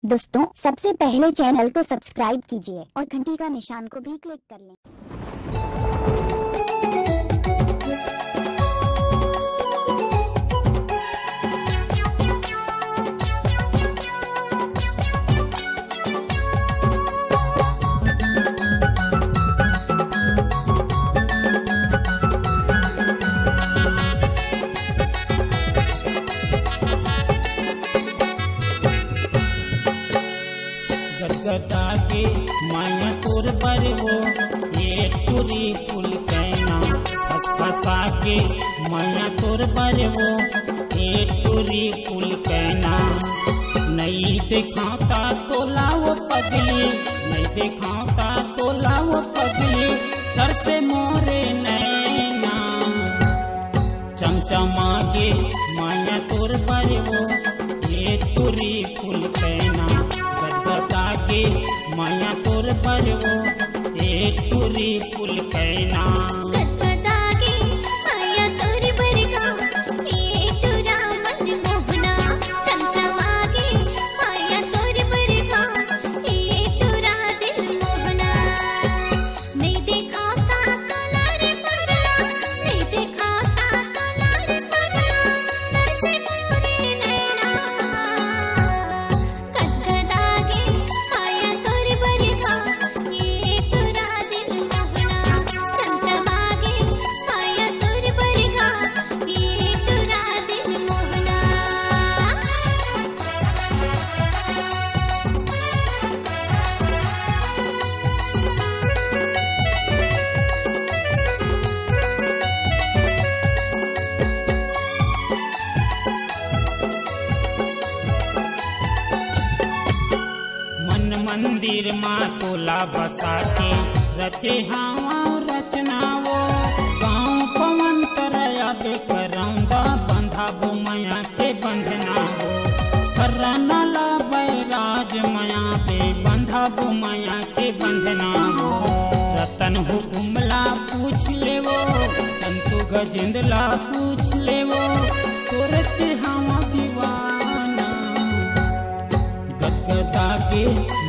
दोस्तों सबसे पहले चैनल को सब्सक्राइब कीजिए और घंटी का निशान को भी क्लिक कर लें। गदगदा के माया तोर पर वो ये टूरी फूल कहना फसा के माया तोर पर वो ये टूरी फूल कहना नहीं दिखाता तो लाओ पगली नहीं दिखाता तो लाओ पगली घर से मोरे नैना चमचमा के माया तोर पर वो ये टूरी फूल कहना के माया तोर पर वो एक टूरी फूल कहना मंदिर माँ तोला बसा के रचे हावा रचना वो गाँव पवन तरया बेकरौंदा बंधा बो माया के बंधना वो करना ला बैराज माया पे बंधा बो माया के बंधना वो रतन हो उमला पूछ ले वो चंतु गजेंद्रला पूछ ले वो तो रचे हावा दीवाना गदगदा के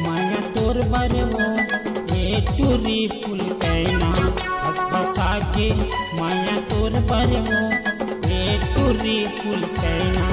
माया तोर पर वो ये टूरी फूल कहना फसा के माया तोर पर वो ये टूरी फूल कहना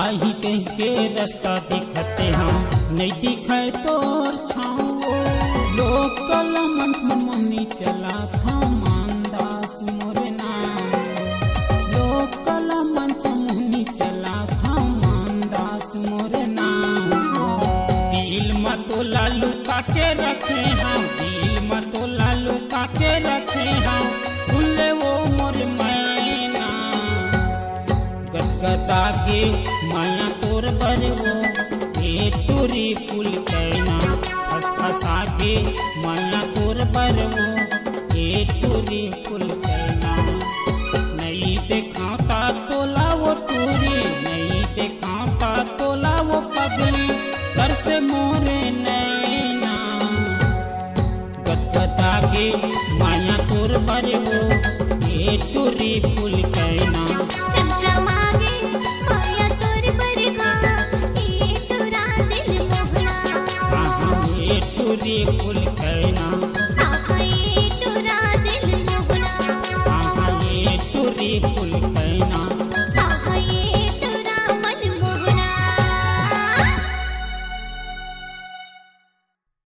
आही कह के रास्ता दिखते हम नहीं दिखे तोर छाओ लोग कल मनी चला था मानदास मोरे नाम लोग कल मुनि चला था मानदास मोरे नाम दिल मतो लालू काके रखे हम दिल मतो लालू काके रखे हम सुन ले वो मोर मैना गदगदा के माया तोर पर वो ये टूरी फूल कहना फसा के माया तोर पर वो ये टूरी फूल कहना नहीं दिखाता तोला वो टूरी नहीं दिखाता तोला वो पगली घर से मोरे नैना गदगदा के माया तोर पर वो ये टूरी फूल कहना चमचमा के कहना आहा ये टुरा दिल युगना आहा ये टुरी फुल